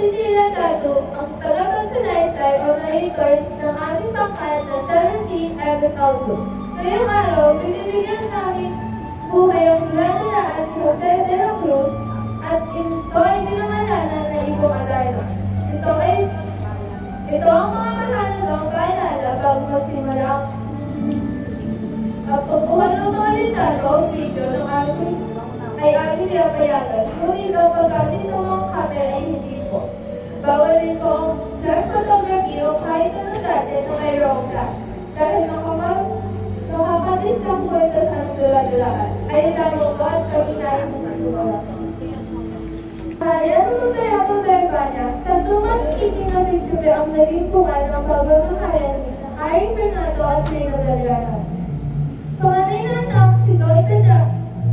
si Tila Sato, ang tagapagsalaysay o narrator ng aming pangkat na 17 August Outlook. Ngayong araw, binibigyan namin buhay ang nilalaan si Jose de la Cruz at ito ay pinangalanan na Ipo Madarna. Ito ang mga mahalagang paalala bago magsimula ang pagkuha ng mga litrato o video ng aming ay aming pinapayagan. Ngunit ang paggamit ng mga camera ay hindi po. Bawal din po ang flash photography o kahit anong gadget na mayroong flash. Dahil nakakadistrang po ito sa nagdula-dulaan. Ay lamang po at kami na rin sa sumala. Kaya naman kaya po Verbana, tatlungan kising na prinsipe ang naging bunga ng pagmamahalan ng Haring Fernando at Reina Valeriana. Panganay na anak si Don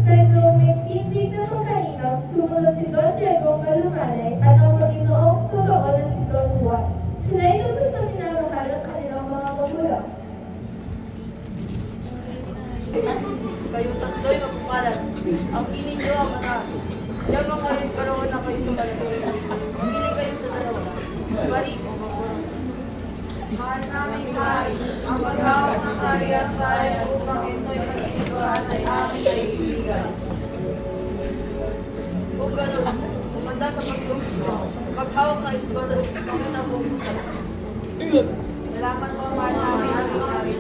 Pedro Metindig na pagkainang, sumunod si Don Diego Malumanay at ang Panginoong totoo na si Don Juan. Sila ay lubos na minamahal ang kanilang mga magulang. Kayo tatlo'y magpumalan. Ang ininyo ang anak. Lamang kayo karoon na kayo tumalagay. Mamili kayo sa dalawa. Bari o mabulang. Mahal namin Hari, ang maghawak ng kariyas tayo upang ito'y magiging ay aming kaibigan. Kung gano'n, umanda sa pagsusunod. Maghawak na espada at pangita po. Salamat po mahal namin aming Hari.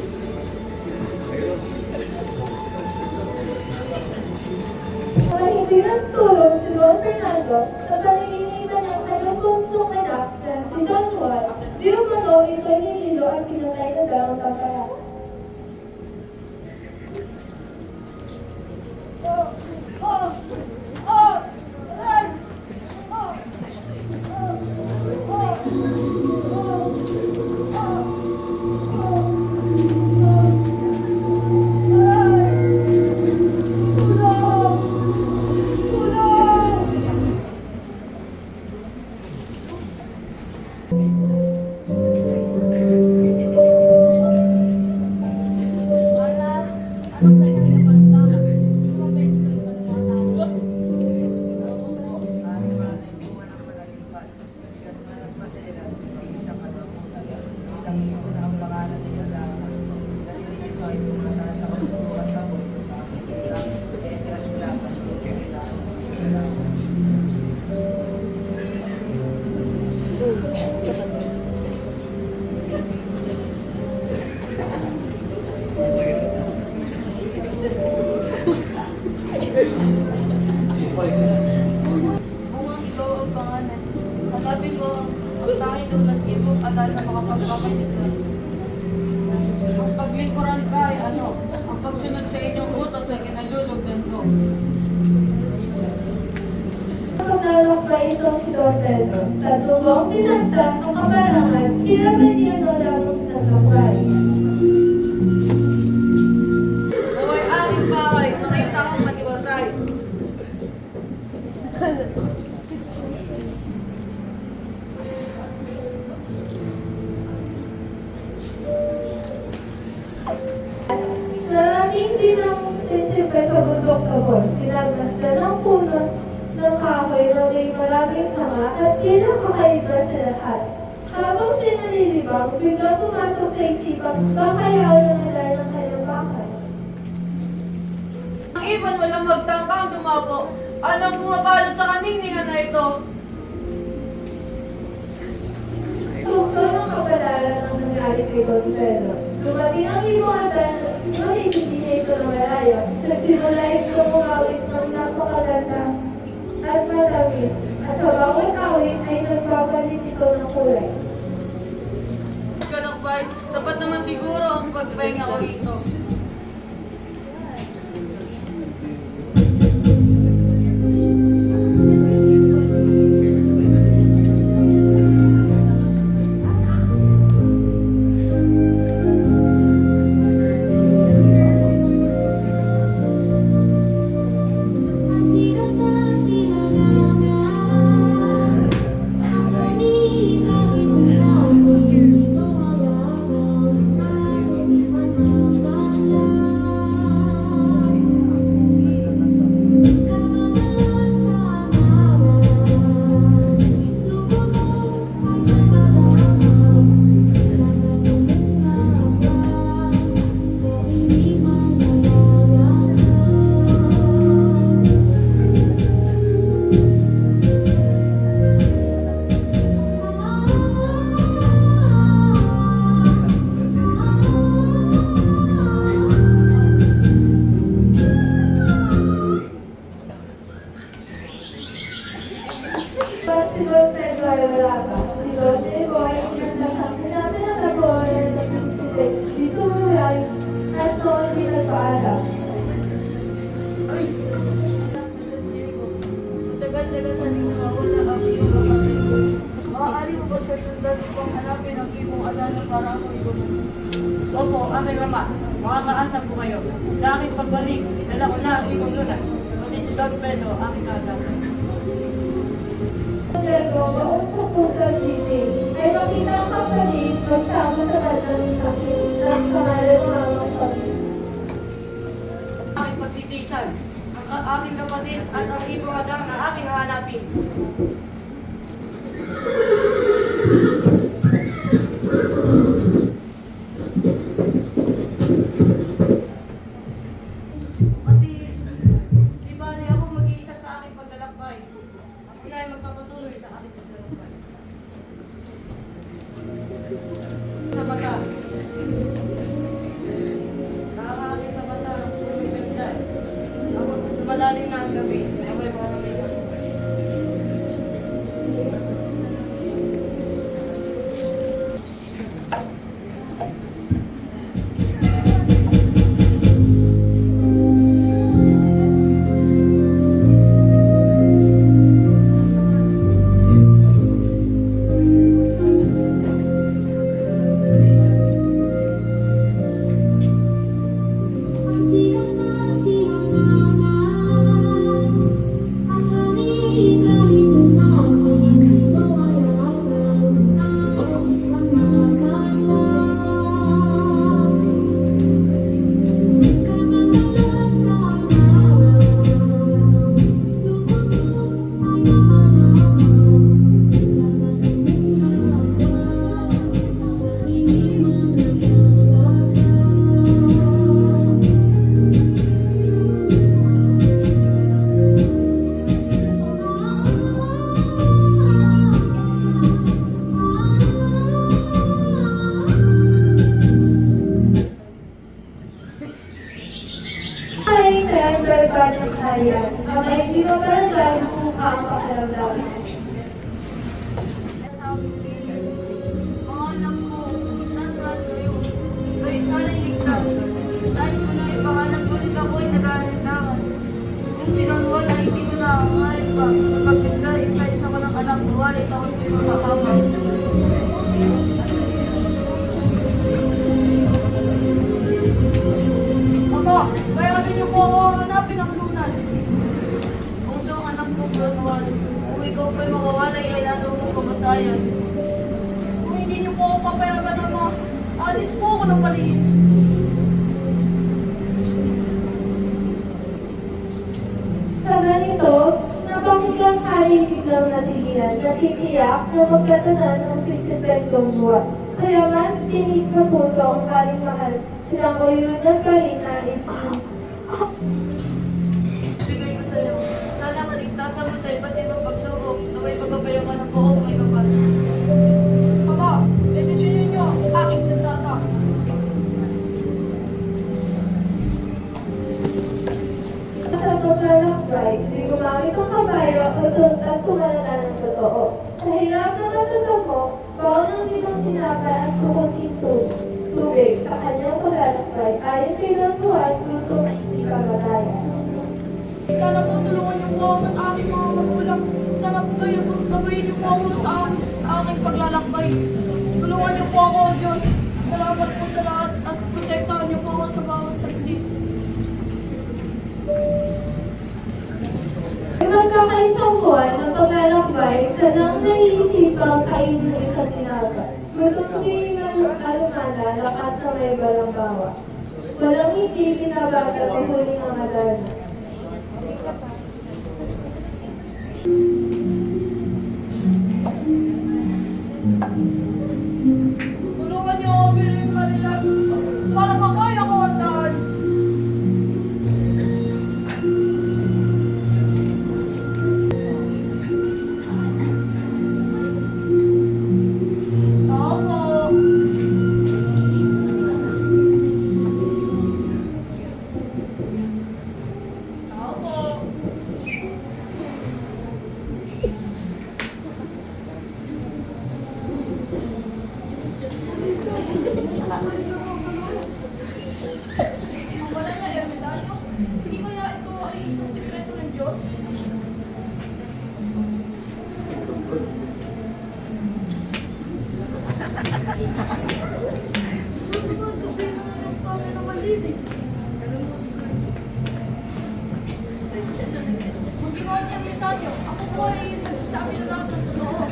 Mga hindi nagtulong si Don Fernando na palilinitan ng kanyang bunsong anak na si Don Juan, di umano ito'y nililo at pinatay na daw ang pagkaya. Bungang ito ang pangalan. Hanapin mo ang tanging lunas imong adal na makapagpapalitan. Ang paglingkuran ka ay ano? Ang pagsunod sa inyong utos ay kinalulugdan ko. Pagkalak pa ito si Don Pedro, tatubang pinagtas ng kaparangan, kailangan niya no lamang sa nagkakwari. Naway aking bahay, nakita kong matiwasay. Narating din ang prinsipe sa bundok Tabor, pinagmasdan ng puno ng kahoy na may maraming sama at kinakakaiba sa lahat. Habang siya nalilibang, biglang pumasok sa isipang kakayaw na nila ng kanyang bakal. Ang ibon walang magtangkang dumabo. Anong bumabalot sa kaningningan na ito? Tukso ng kapalaran ang nangyari kay Don Pedro. Dumating ang imuatan, ngunit hindi niya ito nawalayo. Nagsimula ito umawit ng napakaganda at matamis. At sa bawat awit ay nagpapalit ito ng kulay. Kalakbay, sapat naman siguro ang pagpahinga ko rito. talaga sa nawawala ang iyong kapatid. Maaari mo ba siya sundan upang hanapin ang iyong alala para ako igumun? Opo, aking ama, makakaasa po kayo. Sa aking pagbalik, dala ko na ang ibang lunas, pati si Don Pedro, aking tatay. Diego, mausap po sa GP, ay makita ang kapatid magsama sa kanyang sakit ng pangalan ng mga kapatid. Aking pagtitisan, ang aking kapatid at ang ibang adang na aking hahanapin. Pati, di bali ako mag-iisa sa aking paglalakbay. Ako na ay magpapatuloy sa aking paglalakbay. Sa mata. Nakakaakit sa mata ng tubig ganda. Ako, malalim na ang gabi. Ako ay mga may Ang sigang sa silanganan, ang halik-halik sa akin, ito ay aral, ang sigang makalang. Kamatalan ka na, lukot mo ang Ay, driver ba ng kaya? Kamay di ba para dyan kung ang pakiramdam? Mga anak ko, nasaan kayo? Kayo sana'y ligtas. Dahil ko na ipahanap ulit ako'y nag-aalindangan. Kung silang wala, hindi ko na aangalit pa. Sapagkat ka, isa-isa ko ng anak, wala taon ko'y makakawal. Ama, kaya niyo po ako hanapin ang lunas. Kung sa anak ko, Bronwal, kung ikaw pa'y mawawalay, ay lalo mong kamatayan. Kung hindi niyo po ako papayagan ng mga, alis po ako ng maliit. Sa ganito, napakinggang hari biglang natigilan, natigiyak na magtatanan ng prinsipeng Longwa. Kaya man, tinig sa puso ang haring mahal, silang uyunan pa rin na isin. Bigay ko sa iyo. Sana maligtasan mo sa iba't ibang pagsubok na may pagbabayo ka ng buong may kapal. Ama, desisyonin niyo ang aking sandata. Sa paglalakbay, di gumamit ang kabayo o tuntat kumalala ng totoo. Sa hirap na natuto mo, baon ang limang tinapay at kukunting tubig sa kanyang paglalakbay. Ayon kay Rantuan, gutom ay hindi pagkakaya. Sana po tulungan niyo po ako at aking mga magulang. Sana po kayo pagbabayin niyo po ako sa aking paglalakbay. Tulungan niyo po ako, Diyos. Salamat po sa lahat at protektahan niyo po ako sa bawat saglit. Ay magkakaisang buwan ng paglalakbay, salang naiisipang kainin ng isang tinapay. Gutom di alumana, lakas na may balanggawa. Walang hindi pinabata ang huli ng adana. Tulungan niyo ako, Birin Marilag, para makaya ko ang daan. Tao po. Tao po. Mag-iwan tayo. Ako po ay nagsasabi na lang ng totoo.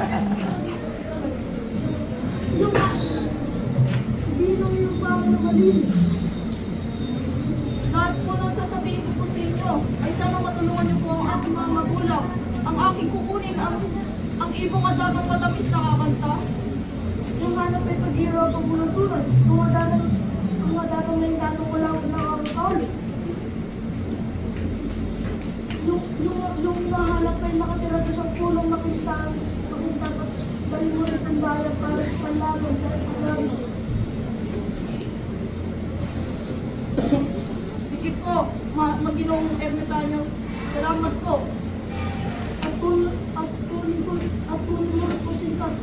Hindi lang yung pagkakalin. Lahat po ng sasabihin ko po sa inyo ay sana matulungan niyo po ang aking mga magulang. Ang aking kukunin ang ibong at dapat matamis na kakanta. Yung hanap ay pag-ihirapan mo ng tulad. Kung madalang na yung tanong wala akong nakakakali. Yung nahanap ay nakatira doon sa pulong makintaan at balimulit ang bayan para sa panlaban sa paglaban. Sige po, Maginoong Ermitanyo. Salamat po. At kunin mo rin po sintas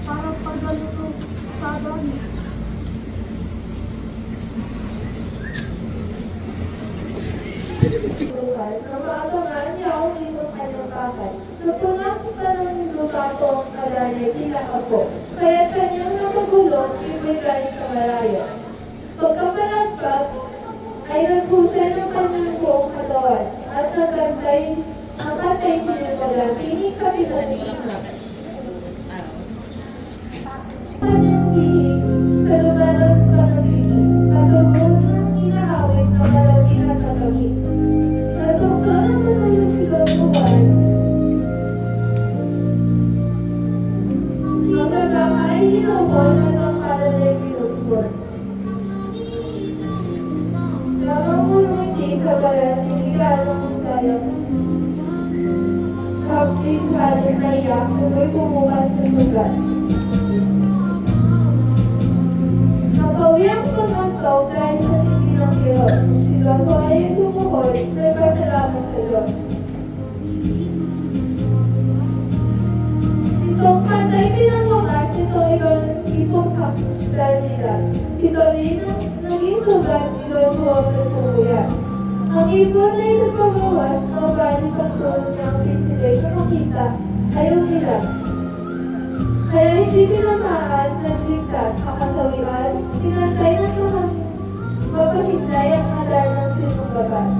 para paglalito sa dami. lugar na maabangan niya ang iyong kalungkapan. Nagpangako pa ng lupa ko ang kalaya tila ako, kaya kanyang napagulong ibigay sa malaya. Pagkapalagpas ay nagpusan ng kanyang buong katawan at napatay sinubagan, pinig kapitan ni kanyang bihig, kalumalang panagiging, katulong ng inahawit na malawin at matagig. Natungso na matayo si Lord. Ang kasama ay hinubon at ang kalan ay binusbos. Lamang ngumiti sa balat, inigalong ang dalang. Kapit halos na iyak, tuloy pumukas sa sugat. Napawi ang pagmangkaw dahil sa tisi ng kirot. Si Lord ay tumuhol, nagpasalamat sa Diyos. Itong kantay pinangungas, ito ipong sakdal nila. Ito rin ang naging sugat, ito ang huwag ng pumuyan. Ang ibon ay sa pagbawas, mabalik ang tulong niya ang pisilay na makita ay umilag. Kaya hindi tinamaan, nagligtas sa kasawian, pinantay ng mga mapahintay ang hadar ng sinunggaban.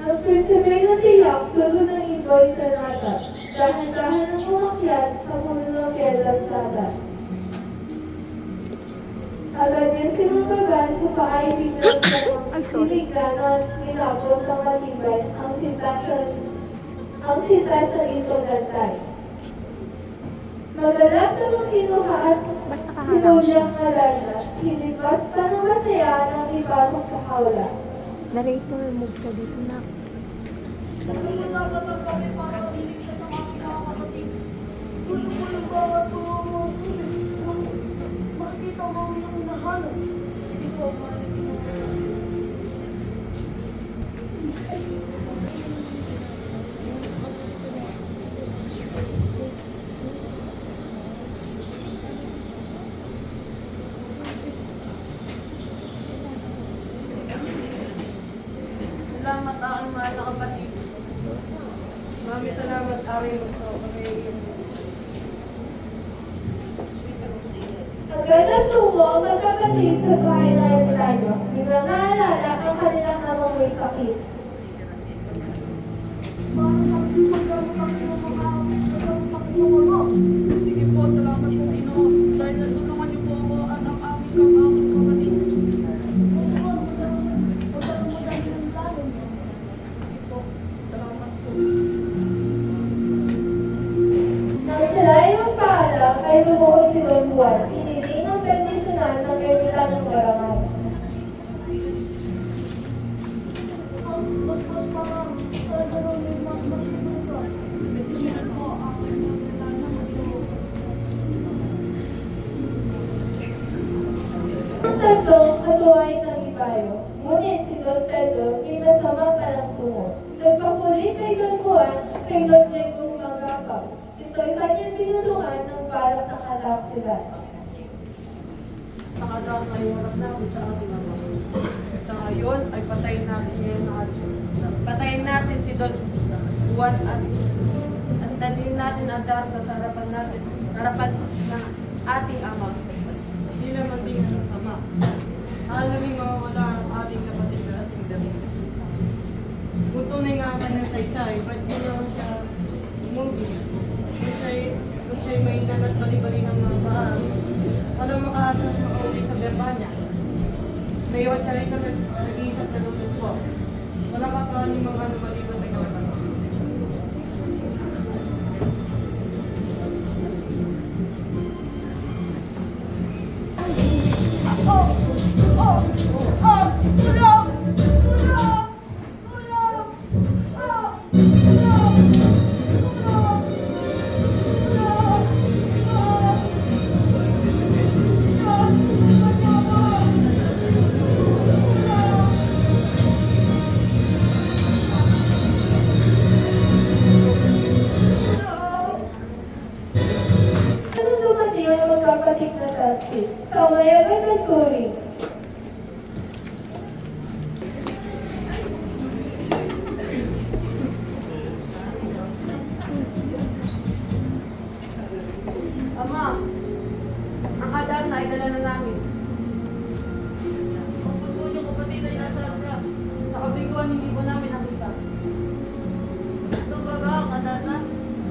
Nag-persevere na tiyak, tulo ng iboy sa nata, dahan-dahan ng umakyat sa puno ng piedras tatas. Agad yung sinunggaban sa paay biglang sa siligran at minapos ng matibay ang sinta sa itong gantay. Magalap na makinuha at sinulyang alarma, hinipas pa ng masaya nang ipasok sa hawla. Narrator, move ka dito na. Nagtatag kami para mahilig siya sa aking mga kapatid. Tulong-tulong bawat tumulong. Makikita mo yung nahanap. Sige po, salamat aking mahal na kapatid. Maraming salamat aking magsawa. Agad nagtungo ang magkapatid sa bahay na Ermitanyo. Biglang naalala ang kanilang amang may sakit. Sige po, salamat po Ginoo. Dahil natulungan niyo po ako at ang aking kapatid. Sige po, salamat po. Nang sila ay magpaalam, ay lumuhod si Don Juan. Iniling ang bendisyonan ng Ermitanyong Barangal. Bendisyonan po ang Ermitanyo Maginoong. Ang tatlong katuway ng ibayo. Ngunit si Don Pedro, may masamang palangtungo. Nagpapuli kay Don Juan, kay Don Diego Magapaw. Ito'y kanyang binulungan ng parang nakalap sila. Nakadaan ngayon harap natin sa ating Ama. Sa ngayon ay patayin natin si Don Juan at dalhin natin ang darda sa harapan natin, harapan ng ating Ama. Hindi naman din ang sama. saysay, ba't mo naman siya umuwi? Kung siya'y may nagat bali-bali ng mga parang, walang makaasa at makauwi sa berba niya. May iwan siya rin na nag-iisang nalulog po. Walang kakaling mga maliban sa gawa. Anong dumating ang magkapatid na taxi? Sa umayagan ng turing. Ama, ang kadam na idala na namin. Kung gusto niyo kapatid ay nasa ka. Sa kabiguan hindi po namin nakita. Ito baga ang kadana.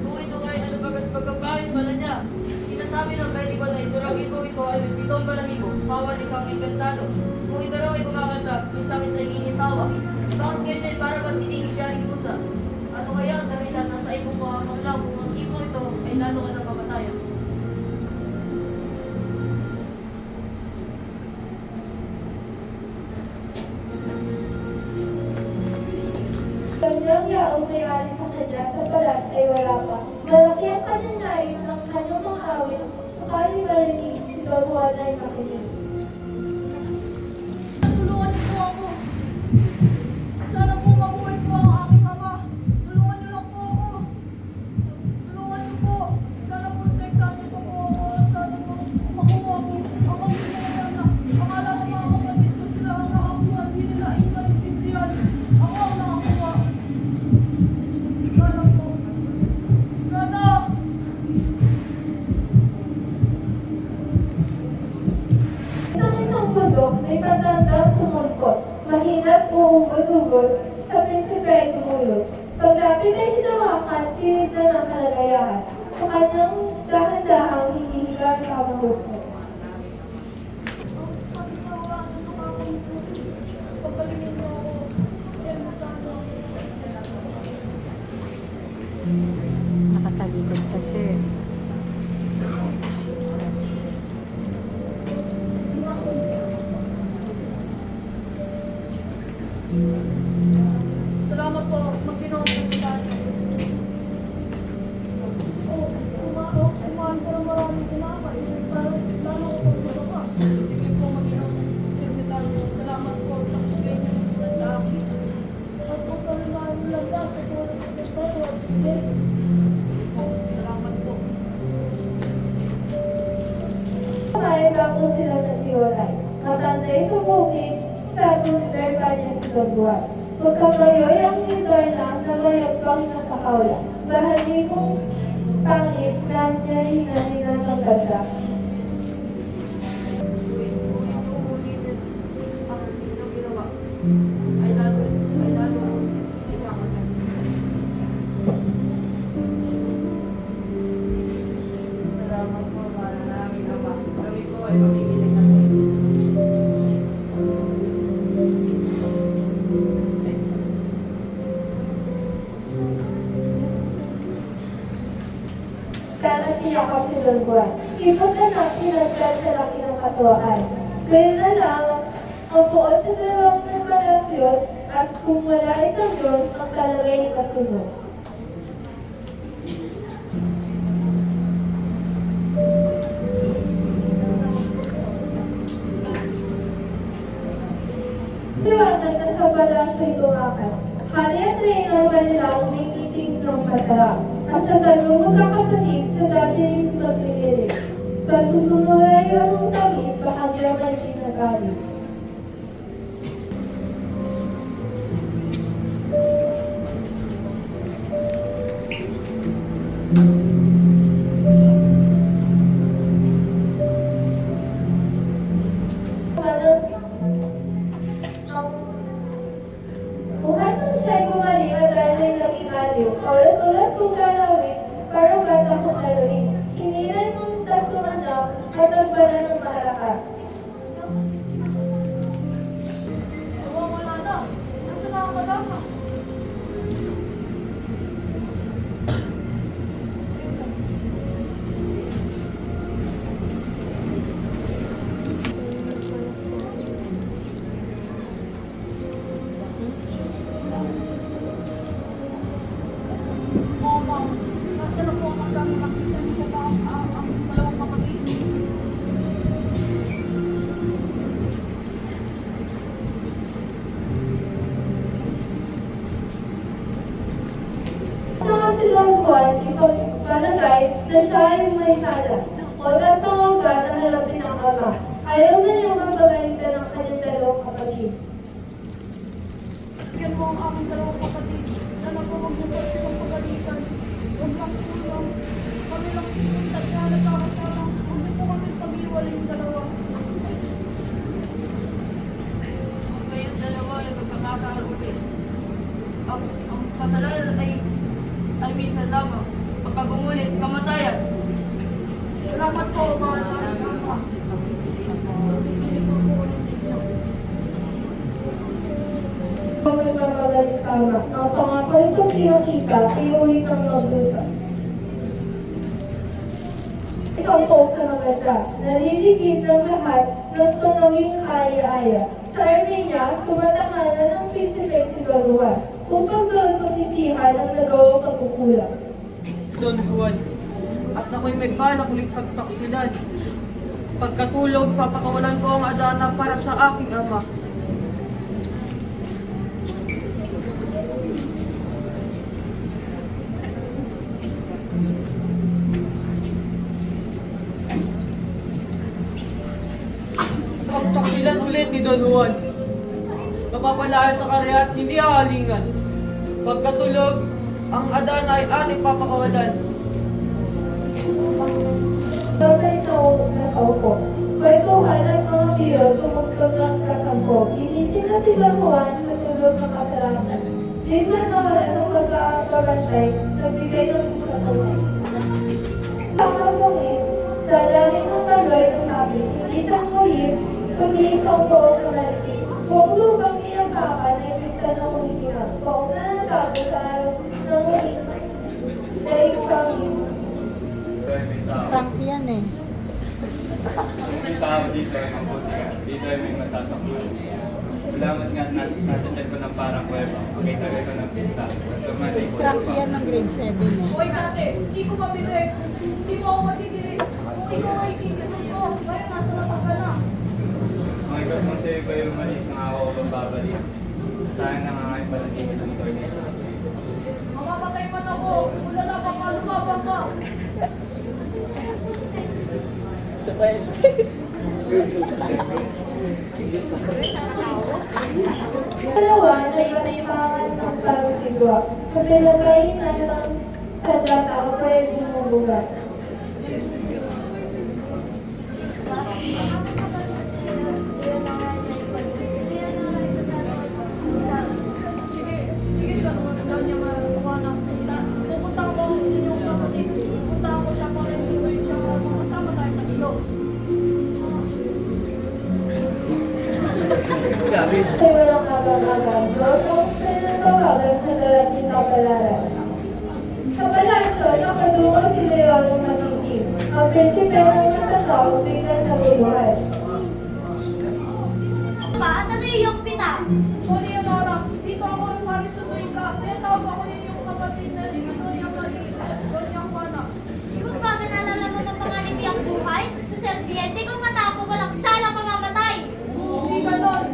Kung ito ay ano bagat pagkapain pala niya. Sinasabi ng pwede ko na ito lang ito ay may pitong balahibo. Power ikang engkantado. Kung ito raw ay kumakanta, yung sakit ay hinitawa. Bakit ganyan ay para ba't hindi siya rin kusa? Ano kaya ang dahilan nasa ibong mga kanglaw kung ang tipo ito ay lalo ka ng kamatayan? Kanyang yaong may-ari sa kanya sa palas ay wala pa. Malaki ang kanyang nais ng kanyang mga awit. Sakali marinig si Don Juan ay makinig. Tulungan niyo po ako. Sana po mabuhay po ang aking ama. Tulungan niyo lang po ako. Tulungan niyo po. Sana po protektahan niyo po ako. Sana po makuha ko ang pamilya na. Akala ko mga kapatid ko sila ang nakakuha. Hindi nila ay maintindihan. Ako ang nakakuha. Sana po. Sana. Ang isang bundok may matandang sumulpot. Mahirap uugod-ugod sa prinsipe ay tumulog. Paglapit ay hinawakan, tinignan ang kalagayahan. Sa kanyang dahan-dahang hinihiga sa mga gusto. Pagpalingin mo ako. Sana. Nakatalikod kasi. Salamat po. Magpinong po sa atin. Kumain ko ng maraming tinapay. Parang lalo ko pagbubukas. Sige po, Maginoong Ermitanyo. Salamat po sa bigay niyo mula sa akin. At pagkalimahan mo lang dati ko nagpapagawa. Sige. Salamat po. May bago sila natiwalay. Matanda sa bukid, sa tunder pa niya si Don Juan. Pagkakayoy ang Lidorna na mayagpang nasa kaula. Bahagi mong pangit na niya hinahinan ng ganda. Tuwing ulitin ang inyong ginawa, ay lalo ikakasan. Salamat po para namin, Ama. Kami po ay magsikilig na sa inyo. Sana pinakap si Don Juan. Ipot na natin ang sa laki ng katuwaan. Gaya na lang, ang buod sa dalawang ng Diyos at kung wala isang Diyos, ang kalagay ay kasunod. Liwanag na sa palasyo'y tumakas. Hari at reyna ng Manilang may iting ng masarap. At sa dalawang magkakapatid sa dati rin magbinili. Pagsusunuray ang tawid, bahagyan ay sinagali. Kung ano siya'y gumaling at dahil ay naging Siya ay may sala. Huwag at pangamba na harapin ang ama. Ayaw na niyang mapagalitan ng kanyang dalawang kapatid. Yan mo ang aming dalawang kapatid. Sana po magbukas silang pagalitan. Huwag lang po lang. Kami lang po yung tatya na kakasarang. Huwag po kami pag-iwalay yung dalawa. Kayong dalawa ay magkakasama ulit. Ang kasalanan ay minsan lamang. Kapag umulit, kamatayan. Salamat po, mahal namin ama. Kung may mamagaling tama, ang pangako itong pinakita, iuwi kang magdusa. Isang pope na maganda, naliligid ng lahat ng tunawing kaya-aya. Sa Armenia, tumatanganan ng Prinsipe si Baruan, upang doon pagsisihan ang nagawang pagkukulang. Don Juan. At ako'y may balak ulit pagtaksilan. Pagkatulog, papakawalan ko ang Adana para sa aking ama. Pagtaksilan ulit ni Don Juan. Napapalayan sa karya at hindi halingan. Pagkatulog, ang Adana ay ating papakawalan. Doon ay nakaupo. Kwentuhan at mga tiyo tumugtog ng kasampo. Ginising na si Baruan sa tulog ng kasalanan. Di man na oras ang pagkakabantay, nagbigay ng katawan. Ang masungit, sa lalim ng baloy na sabi, hindi siyang muhim, kundi isang buong kamalaki. Buong lubang iyang kapan ay pista ng kumikinang. Buong na natago sa araw ng muhim. Dahil pangin. Frank yan eh. Yung tao dito ay mabuti ka. Dito ay may masasakyan. Salamat nga at nasa chat ko ng parang kuweba. Makitagay ko ng pintas. Sumali ko Frank yan ng grade 7 eh. Hoy kasi, hindi ko mabibig. Hindi mo ako matitiris. Kung ikaw ay kikinig mo, ngayon nasa labas ka na. Mga ikat mo siya iba yung malis na ako kung babalik. Sayang na nga ngayon panaginip ng tornado. Mamamatay man ako. Wala na ka pa, lumabang ka. Dalawa na ipasimpangan ng pagsigwa. Kapilagay na ng sadrata o pwede bumubuga. Sige, sige ka naman. Huwag niya marakuha ng isa. Pupunta ko ang inyong kapatid. Pupunta ko siya para isuloy siya. Makasama tayo sa iyo. Ay walang agam-agam. Lotong pinatawagan sa darating na palaran. Sa palasyo, nakadungan si Leon ng matitim. Ang prinsipe ng masataw biglang naguluhan. Pa, at ano yung pita? O Leonora, dito ako ang parisuloy ka. Kaya tawag ako ninyong kapatid na si Doña Marita. Doña Juana. Kung bakit nalala mo ng panganib ang buhay? Sa serpiente kung matapos walang salang mamamatay. Hindi ganon.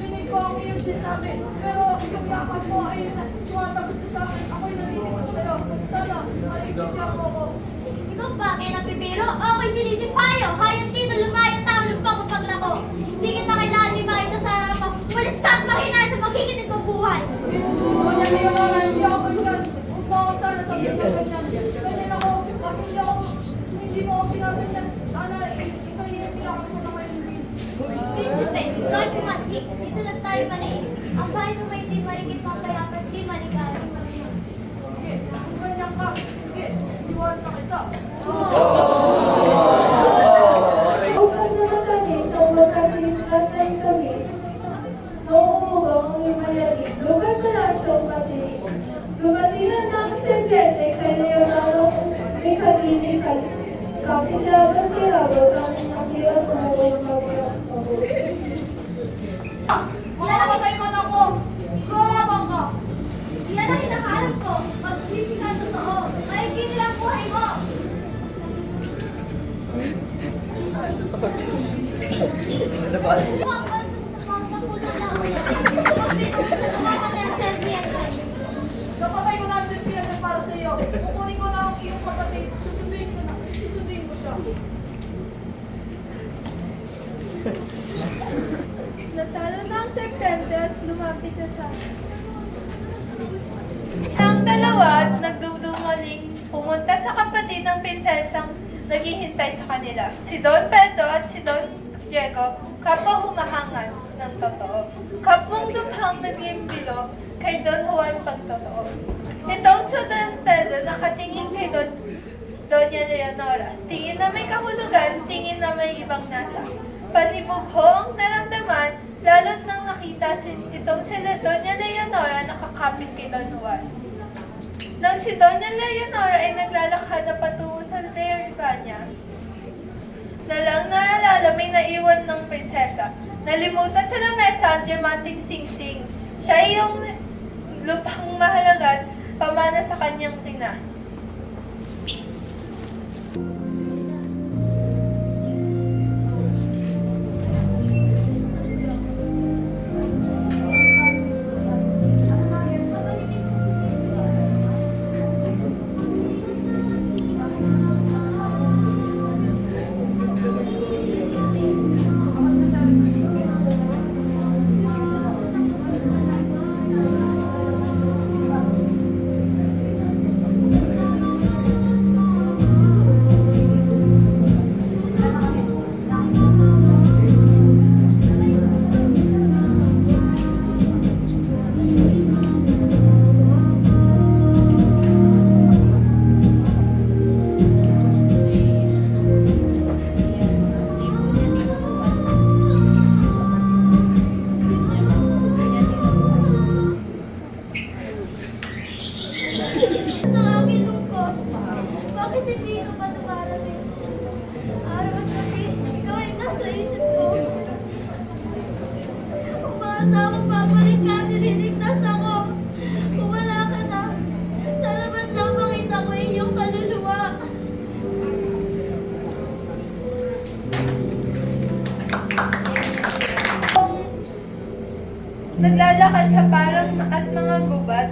Pinig ko ang iyong sinasabi. Pero yung yakas mo ay tumatagos na sa akin. Ako'y narinig ko sa'yo. Sana, maligyan mo ako. Ikaw ba kaya napibiro? Ako'y sinisipayo. Hayang dito lumayo tao lupa ko paglako. Hindi kita kailangan ni Makita sa harapan. Umalis ka at mahinay sa magkikitid mong buhay. Doña Leonora, hindi ako yan. Kung bakit sana sabihin mo ganyan. Ganyan ako. Hindi mo ako pinaganyan. Sana ikaw yung pinakot ko na kayo. Prinsipe, kahit pumatik, dito lang tayo maliit. Ang bahay mo may di marikit ng kaya at di maligaya. Sige, kung ganyan ka. Sige, iwan na kita. Upang naman kami, kung magkasipas na kami, noong umugang ang imalagi, lugar palasyo pati. Lumatilan na ang serpiente kay Leonardo ni Katini Kapilagan Tirago ng nakira tumulong sa Mamamatay man ako. Lumabang ka. Yan ang hinahanap ko. Magsisi ka totoo. Maigin nilang buhay mo. Huwag bansa mo sa pagkapunan lang. Magbibig sa tumamatay ang serpiente. Napatay ko na ang serpiente para sa iyo. Kukunin ko na ang iyong kapatid. Susunod magdasal. Ang dalawa at nagdudumaling pumunta sa kapatid ng prinsesang naghihintay sa kanila. Si Don Pedro at si Don Diego, kapwa humahangan ng totoo. Kapwang lubhang nag-iimbilo kay Don Juan pagtotoo. Itong si Don Pedro nakatingin kay Doña Leonora. Tingin na may kahulugan, tingin na may ibang nasa. Panibugho ang naramdaman, lalo't nang nakita itong sila Doña Leonora nakakapit kay Don Juan. Nang si Doña Leonora ay naglalakad na patungo sa Ribanya, na lang naalala may naiwan ng prinsesa. Nalimutan sa lamesa ang diamanting singsing. Siya ay yung lupang mahalaga pamana sa kanyang tina. Sa akin lungkot. Bakit hindi ka pa dumarating? Araw at gabi, ikaw ay nasa isip ko. Umaasa akong babalik ka at nililigtas ako. Kung wala ka na, sana ba't lang makita ko iyong kaluluwa? Naglalakad sa parang at mga gubat,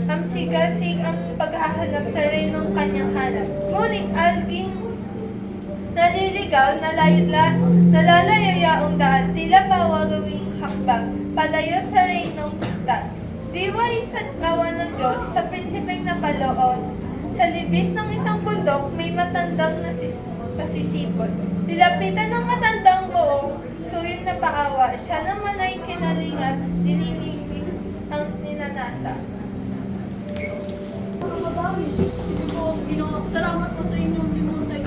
amsigasig ang paghahanap sa reynong kanyang hanap. Ngunit alging naliligaw, nalalayayaong daan, tila bawa gawing hakbang, palayo sa reynong isla. Diway sa awan ng Diyos, sa prinsipeng napaloon, sa libis ng isang bundok, may matandang nasisipot. Nilapitan ng matandang buong, suyong na paawa, siya naman ay kinalingat, dinilingig ang ninanasa. Salamat po sa inyong limusay.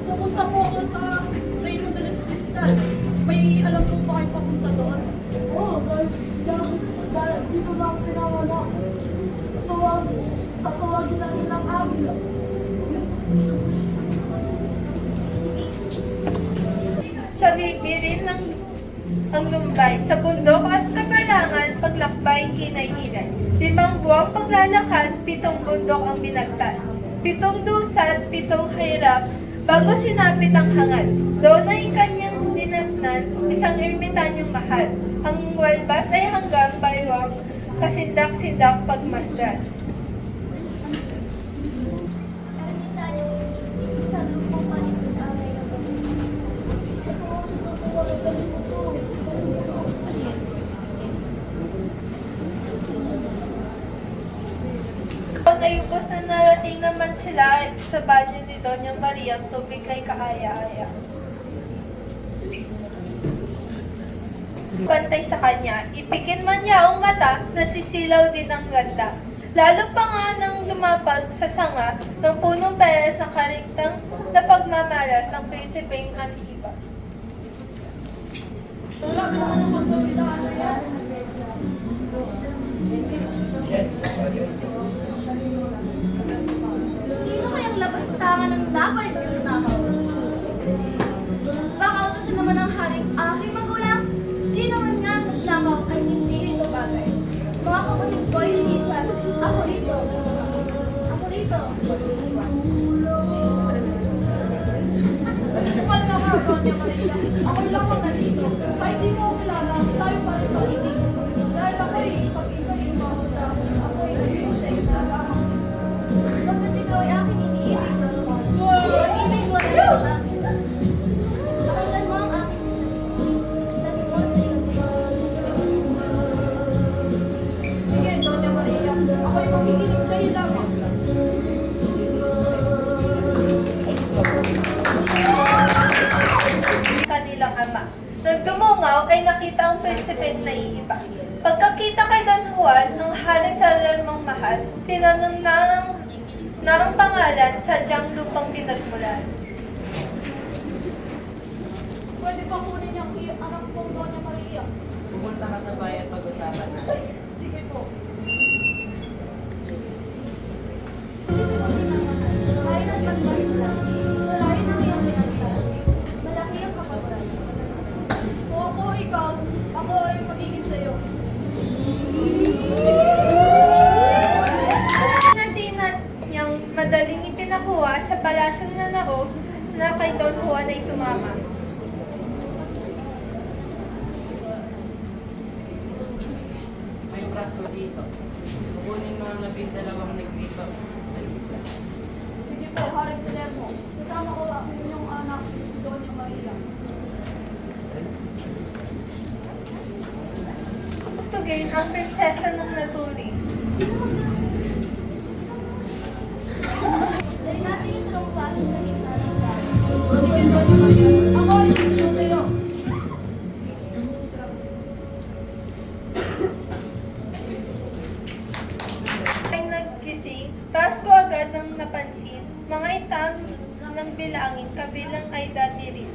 Pupunta po ako sa Reino de los Cristal. May alam po ba kayo papunta doon? Oo, dahil dito lang pinanganak. Tatawagin na nilang Avila. Sa bibirin ng ang lumbay, sa bundok at kabarangan, paglakbay, hinay-hinay. 5 buwang paglalakad, 7 bundok ang binagtas. 7 dusat, 7 hirap, bago sinapit ang hangad. Doon ay kanyang dinatnan, isang ermitanyong mahal. Ang walbas ay hanggang baywang, kasindak-sindak pagmasdan. Sa lupang panipag-away ng Ay ubos na narating naman sila sa banyo ni Doña Maria, ang tubig ay kaaya-aya. Pantay sa kanya, ipikit man niya ang mata, nasisilaw din ang ganda. Lalo pa nga nang lumapag sa sanga ng punong peres ng karigtang na pagmamalas ng prinsipeng Antiba. Sino kayang labastangan ng dapat yung nakaw? Baka utusan naman ang haring aking magulang. Sino man nga ang nakaw ay hindi rito bagay. Mga kapatid ko ay inisan. Ako rito. Ako rito. Kapal na nga, Doña Maria. Ako'y lang ang nandito. Kahit di mo ako kilala, tayo pa rin pag-ibig. Dahil ako'y pag-ibig mo ako sa ako'y nandito sa iyo. Bakit ikaw ay aking iniibig na naman? Pag-ibig mo rin ang akin. Pakinggan mo ang aking sasasimulan. Sabi mo sa iyo sa iyo. ama. Nang dumungaw ay nakita ang prinsipe na iiba. Pagkakita kay Don Juan ng haring sa lamang mahal, tinanong na ang pangalan sadyang lupang pinagmulan. Pwede ba kunin niyang anak ko, Doña Maria? Pumunta ka sa bayan pag-usapan natin. Sige po. Kahit ang pagbalit lang, sarayin ang iyong pinagtas. Malaki ang kapagod. Kung ako ikaw, ako ay magiging sa'yo. Natinat niyang madaling ipinakuha sa palasyong nanaog na kay Don Juan ay sumama. May prasko dito. Kukunin mo ang 12 negrito sa lista. Sige po, Haring Salermo. Sasama ko ang inyong anak, si Doña Maria. Tugin ang prinsesa ng naturing. Dahil natin yung trumpasin sa gitna ng bahay. Sige, Doña Maria. Ako ay susunod sa'yo. Ay nagkising, Pasko agad nang napansin, mga itam ng bilangin kabilang ay dati rin.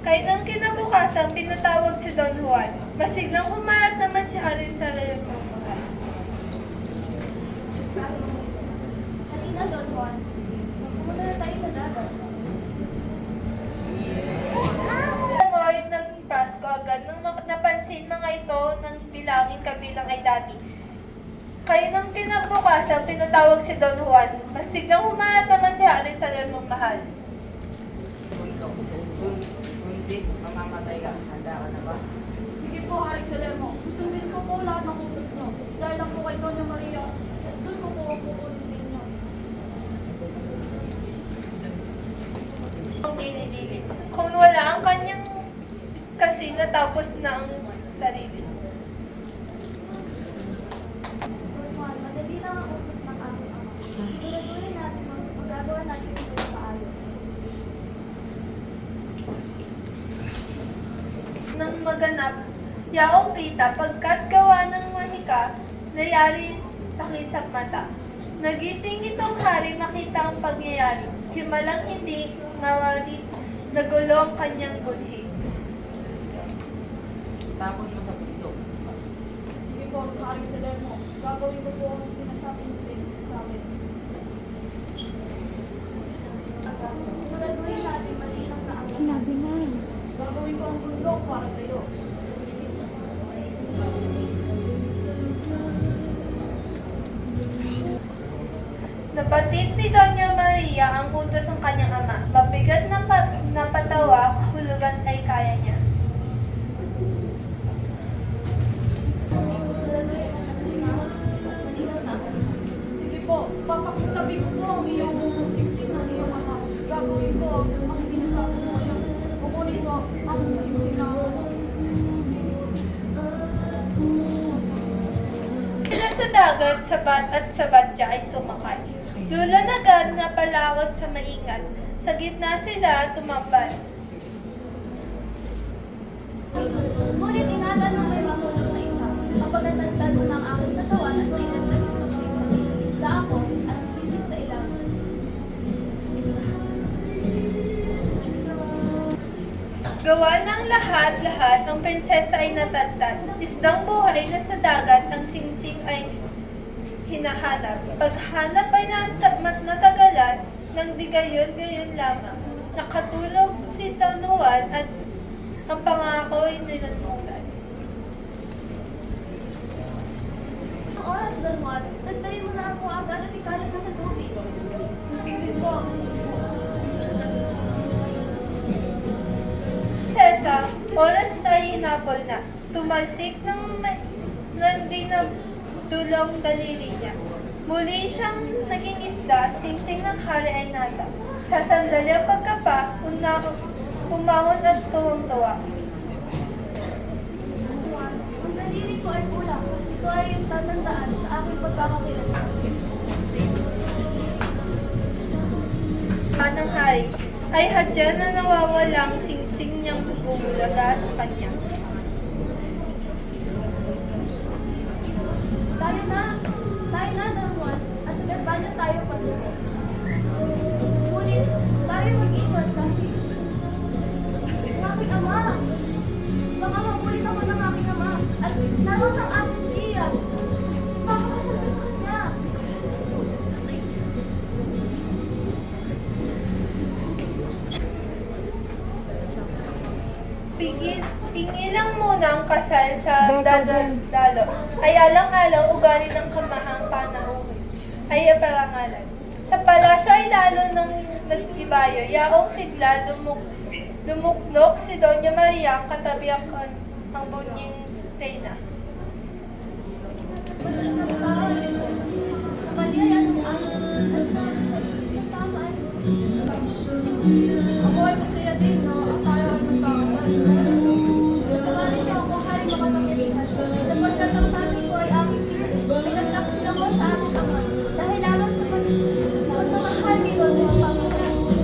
Kaya nang kinabukasan, pinatawag si Don Juan. Masiglang humarap naman si Haring sa lamang mahal. Kanina, Don Juan, pumunta na tayo sa dagat. Mo'y naging Pasko agad nang napansin mga ito ng bilangin kabilang ay dati. Kaya nang kinabukasan, pinatawag si Don Juan. Masiglang humarap naman si Haring sa lamang mahal. Kundi, mamamatay ka. Handa ka na ba? Sige po, Haring Salermo. Susundin ko po lahat ng utos nyo. Dahil lang po kay Doña Maria, at doon ko po ang kukunin sa inyo. Ang dinidilit. Kung wala ang kanyang kasi natapos na ang sarili. Don Juan, madali lang ang utos ng aking ama. Siguraduhin natin magagawa natin ito ng maayos. Nang maganap, yaong pita pagkat gawa ng mahika, nayari sa kisap mata. Nagising itong hari makita ang pangyayari. Himalang hindi mawari nagulo ang kanyang bunhi. Tapon mo sa bundok. Sige po, Haring Salermo. Gagawin ko po ang sinasabi nyo sa akin. Siguraduhin natin malilang na ang Sinabi na. Gagawin ko ang bundok para sa'yo. Napatid ni Doña Maria ang utos ng kanyang ama. Mabigat na patawa, kahulugan ay kaya niya. Sige po, papakitabi ko po ang iyong siksik ng iyong anak. Gagawin ko ang sinasabi mo ngayon. Kukunin mo ang siksik ng anak. Sila sa dagat, sabat at sabatya ay sumakay. Lulan agad na palakot sa maingat. Sa gitna sila tumambal. Ngunit tinatanong may mahulog na isa. Kapag natagtad mo ng aking katawan at tinagtad sa tubig, isla ako at sisisig sa ilalim. Gawa ng lahat-lahat ng prinsesa ay natagtad. Isdang buhay na sa dagat, ang singsing ay hinahanap. Paghanap ay natagalan, nang di gayon-gayon lamang. Nakatulog si Don Juan at ang pangako ay nilamutan. Ang oras, Don Juan, tagtayin mo na ako agad at ikalat ka sa tubig. Susundin po ang utos mo. Tessa, oras na hinapol na. Tumalsik ng nandi na dulong daliri niya. Muli siyang naging isda, singsing ng hari ay nasa. Sa sandalyang pagkapa, umahon at tuwang-tuwa. Juan, ang daliri ko ay kulang. Ito ay yung tatandaan sa aking pagkakakilala. Anang hari ay hadya na nawawalang singsing niyang bumulaga sa kanya. Tayo na, Daruan, at sa Berbanya tayo patungo. Ngunit, tayo mag-ingat dahil ang aking ama. Baka mabulit ako ng aking ama at naroon ang aking tiyak. Baka masabi sa kanya. Pingilang muna ang kasal sa dadalo. Ay alang-alang ugali ng kamahang panahon. Ay parangalan. Sa palasyo ay lalo nang nagtibayo. Yaong sigla lumuklok si Doña Maria katabi ang bunyin reyna. Matas na tao. Mali ay anong aking tama. Ako ay masaya din na ang tayo ay magkakasal. Samarin niyo ako ay makapangyarihan. Sapagkat ang tatay ko ay aking tiyan. Ay nagtaksil ako sa aking ama. Dahil lamang sa pagmamahal nito ng Panginoon.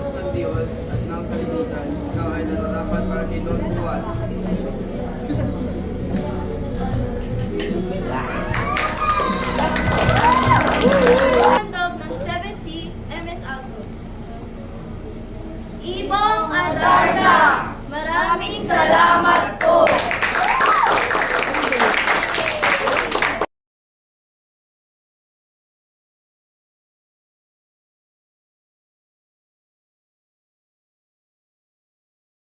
ng Diyos at ng kalimitan, ikaw ay nararapat para kay Don Juan. Handog ng 7C MS Agro. Ibong Adarna! Maraming salamat